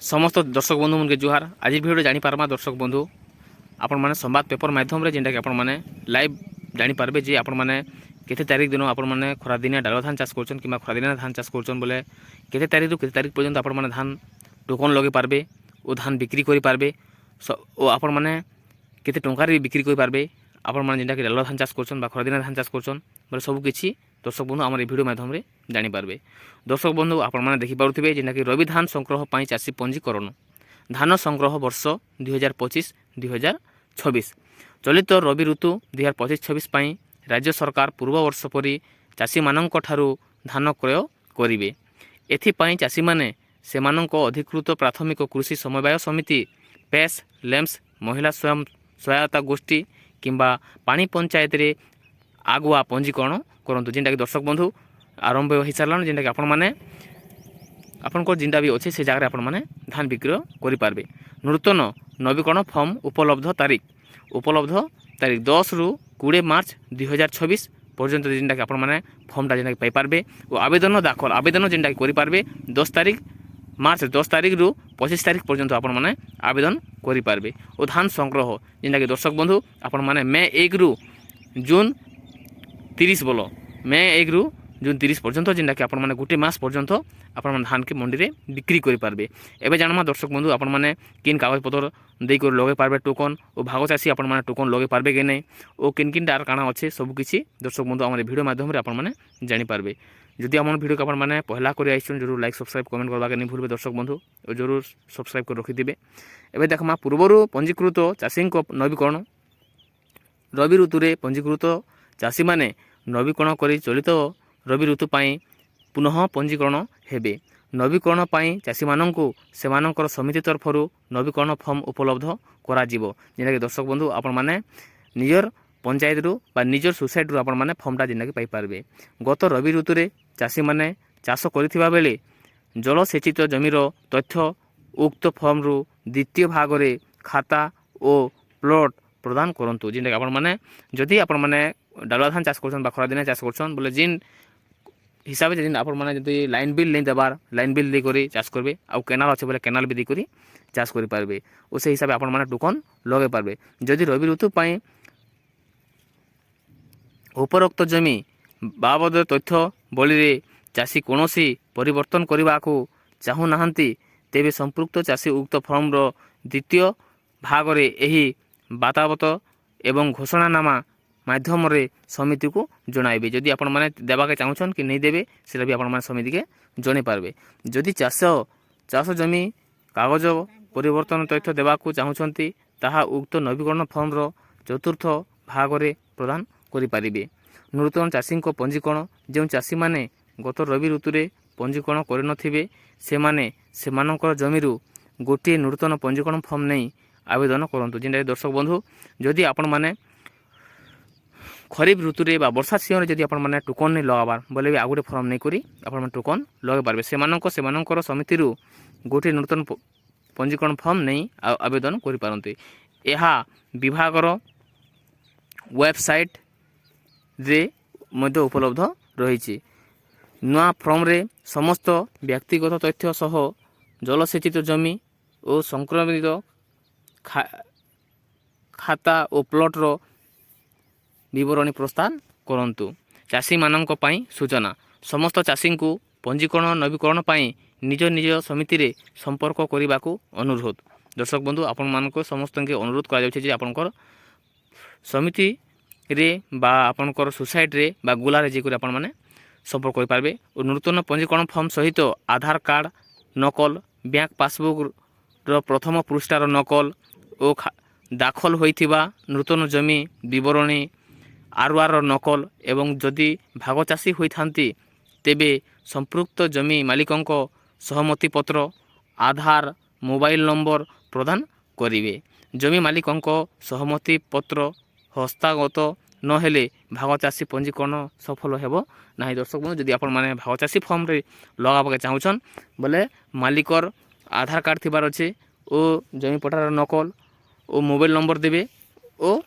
समस्त दर्शक बंधु मन के जुहार। आज भिडियो जानीपारमा दर्शक बंधु आपण मैंने संवाद पेपर माध्यम जेनटा कि आपण लाइव जानीपारे जे आपण मैंने केते तारीख दिन आपण मैंने खरादिनिया डाल धान चाष कर कि खरादिनिया धान चाष कर बोले केते तारीख रु केते तारीख पर्यंत आपण मैंने धान टोकन लगे पारबे और धान बिक्री करि पारबे और आपण मैंने केते टंकार बिक्री करि पारबे आपण मैंने जेनटा कि डाल धान चाष कर खरादिनिया धान चाष कर बोले सबकि दर्शक बंधु आम भिडियो माध्यम जानीपारे। दर्शक बंधु आपण मैंने देखिपे जेनटा कि रवि धान संग्रह पर चाषी पंजीकरण धान संग्रह वर्ष 2025-2026 चलित रवि ऋतु 2025-26 राज्य सरकार पूर्व वर्ष परी चाषी मानक ठारू धान क्रय करेंगे। एथिपाई चाषी माने सेमानक अधिकृत प्राथमिक कृषि समवाय समिति पेस लेम्स महिला स्वयं सहायता गोष्ठी किंबा पानी पंचायत रे आगुआ पंजीकरण करंतु जेनटा कि दर्शक बंधु आरंभ हो सारा जेनटा कि आपण माने आपंकर जिनटा भी अच्छे से जगह आपण मैंने धान बिक्रय करें। नूतन नवीकरण फॉर्म उपलब्ध तारीख 10 रु 20 मार्च 2026 पर्यंत जेनटा कि आपण मैंने फॉर्मटा जेनटा कि पाइपारे और आवेदन जेनटा कि करें 10 तारीख मार्च 10 तारीख रु 25 तारीख पर्यंत आपण मैंने आवेदन करें। और धान संग्रह जेनटा कि दर्शक बंधु आपण मैंने मे 1 रु जून 30 बोलो मे 1 रु जून 30 पर्यंत जेनटा कि आपण मैंने गोटे मास पर्यंत आपण धान के मंडी रे बिक्री करि पारबे। एबे जानमा दर्शक बंधु आपण माने किन कागज पत्र देई कर लगे पारबे टोकन और भाग चाषी आपण माने टोकन लगे पारबे कि नहीं और किन डार काना अच्छे सब किछि दर्शक बंधु आम भिडियो माध्यम रे आपण माने जानि पारबे। जदि आम भिडियो को आपण माने पहला कर आइछन जरूर लाइक सब्सक्राइब कमेंट करबा के नहीं भूलबे दर्शक बंधु और जरूर सब्सक्राइब कर रखि दिबे। एबे देखमा पूर्वरु पंजीकृत चाषी को नवीकरण रवि ऋतु रे पंजीकृत चाषी माने नवीकरण करी चलित रवि ऋतु पाई पुनः पंजीकरण हेबे। नवीकरण पाई चाषी माननकु सेमानकर समिति तरफरु नवीकरण फॉर्म उपलब्ध करा जिवो जेना कि दर्शक बंधु आपण माने निजर पंचायत रु बा निजर सोसाइटी रु आपण माने फॉर्मटा जेना कि पाई पारबे। गत रवि ऋतु रे चाषी माने चाष करिथिबा बेले जलसेचित जमीर तथ्य उक्त फॉर्म रु द्वितीय भाग रे खाता और प्लॉट प्रदान करंतु जेना कि आपण माने जदि आपण माने डालुआ धान चाष करछन बा खरादिना चाष करछन बोले जिन हिसाब से आप लाइन बिल नहीं देवार लाइन बिल देकर चाष करेंगे आउ केनाल अच्छे बोले केनाल भी देकर चाष करेंगे और से हिसाब से आपण टोकन लगे पारे। जदि रवि ऋतु पाई उपरोक्त जमी बाबद तथ्य बली चाषी कौन परिवर्तन करने को चाहू ना तेबे संपृक्त चाषी उक्त फॉर्म रो द्वितीय भाग रे एही बातावत एवं घोषणानामा माध्यम रे समिति को जणाइबे। जदि आपण माने देबा के चाहछन कि नहीं देबे सेटा भी आपण माने समिति के जणे पारबे। जदि चाष जमी कागज परिवर्तन तथ्य देबा को चाहछंती ताहा उक्त नवीकरण फॉर्म रो चतुर्थ भाग रे प्रदान करि पारिबे। नूतन चाषी को पंजीकरण जो चाषी माने गत रवि ऋतु रे पंजीकरण करि नथिबे से माने सेमानकर जमीरु गोटे नूतन पंजीकरण फॉर्म नहीं आवेदन करंतु। जेनटा दर्शक बंधु जदि आपण माने खरीफ ऋतु रे बा वर्षा सीजन जदि आपण माने टोकन नहीं लगाबार बोले भी आगुटे फॉर्म नहीं करी आपण माने टोकन लगे पारबे। सेमानकर समिति रु गोटे नूतन पंजीकरण फॉर्म नहीं आवेदन करि पारंते। एहा विभागर वेबसाइट रे मध्य उपलब्ध रही। नुआ फॉर्म रे समस्त व्यक्तिगत तथ्य सह जलसेचित जमी और संक्रमित खाता और प्लॉट रो विवरणी प्रस्तान करंतु। चाषी मानक पई सूचना समस्त चाषी को पंजीकरण नवीकरण पई निज निज समिति रे संपर्क करने को अनुरोध। दर्शक बंधु आपण मानक समस्त के अनुरोध करा जाउछे जे आपनकर समिति रे बा आपनकर सोसाइटी रे बा गुला रे जे कर आपण माने संपर्क कर पारबे। और नूतन पंजीकरण फॉर्म सहित आधार कार्ड नकल बैंक पासबुक रो प्रथम पृष्ठार नकल और दाखल होइथिबा नूतन जमी विवरणी आरआर नकल एवं जदि भाग चाषी होइथांती तेबे संपृक्त जमी मालिकंक सहमति पत्र आधार मोबाइल नंबर प्रदान करिवे। जमी मालिकंक सहमति पत्र हस्तागत न हेले भाग चाषी पंजीकरण सफल हेबो नाही। दर्शक बंधु जदि आपण माने भाग चाषी फॉर्म रे लगाबा के चाहछन बोले मालिकर आधार कार्ड थिबार अछि ओ जमी पटार नकल ओ मोबाइल नंबर देबे ओ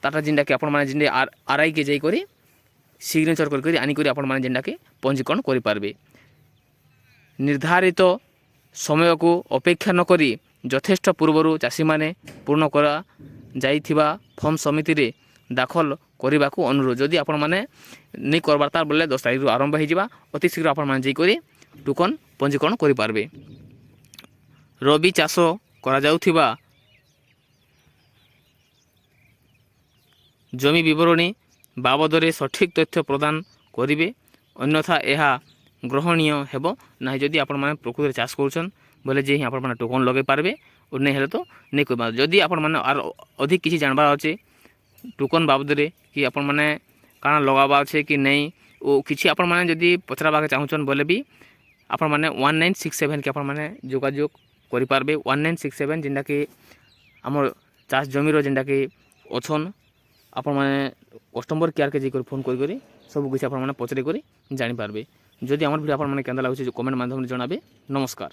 ताटा जिनटा कि आपण माने जिनडे आरआई के जाई करी सिग्नेचर करी आनी करी आपण माने जिनटा कि पंजीकरण करि पारबे। निर्धारित ସମୟକୁ ଅପେକ୍ଷା ନକରି ଯଥେଷ୍ଟ ପୂର୍ବରୁ ଚାଷୀମାନେ ପୂର୍ଣ୍ଣ କରାଯାଇଥିବା ଫର୍ମ ସମିତିରେ ଦାଖଲ କରିବାକୁ ଅନୁରୋଧ। ଯଦି ଆପଣମାନେ ନେଇ କର୍ବାର୍ ତାର୍ ବେଲେ 10 ତାରିଖରୁ ଆରମ୍ଭ ହେଇଯିବା। ଅତି ଶୀଘ୍ର ଆପଣମାନେ ଯାଇକରି ଟୋକନ୍ ପଞ୍ଜୀକରଣ କରିପାରବେ। ରବି ଚାଷ କରାଯାଉଥିବା ଜମି ବିବରଣୀ ବାବଦରେ ସଠିକ୍ ତଥ୍ୟ ପ୍ରଦାନ କରିବେ, ଅନ୍ୟଥା ଏହା ଗ୍ରହଣୀୟ ହେବ ନାହିଁ। ଯଦି ଆପଣମାନେ ପ୍ରକୃତରେ ଚାଷ କରୁଛନ୍ ବୋଲେ ଯେ ହିଁ ଆପଣମାନେ ଟୋକନ୍ ଲଗାଇ ପାରବେ, ଓ ନେଇ ହେଲେ ତ ନେଇ କରିପାରବେ। ଯଦି ଆପଣମାନେ ଆର୍ ଅଧିକ କିଛି ଜାଣବାର ଅଛି ଟୋକନ୍ ବାବଦରେ କି ଆପଣମାନେ କାଣା ଲଗାବାର ଅଛେ କି ନେଇ, ଓ କିଛି ଆପଣମାନେ ଯଦି ପଚରାବାକେ ଚାହୁଁଛନ୍ ବୋଲେ ବି ଆପଣମାନେ 1967 କେ ଆପଣମାନେ ଯୋଗାଯୋଗ କରିପାରବେ। 1967 ଯେନ୍ଟାକି ଆମର ଚାଷ ଜମିର ଯେନ୍ଟାକି ଅଛନ୍, ଆପଣମାନେ କଷ୍ଟମର କେୟାରକେ ଯାଇକରି ଫୋନ୍ କରିକରି ସବୁ କିଛି ଆପଣମାନେ ପଚାରି କରି ଜାଣିପାରବେ। ଯଦି ଆମର ଭିଡ଼ିଓ ଆପଣମାନେ କେନ୍ତା ଲାଗୁଛି କମେଣ୍ଟ ମାଧ୍ୟମରେ ଜଣାବେ। ନମସ୍କାର।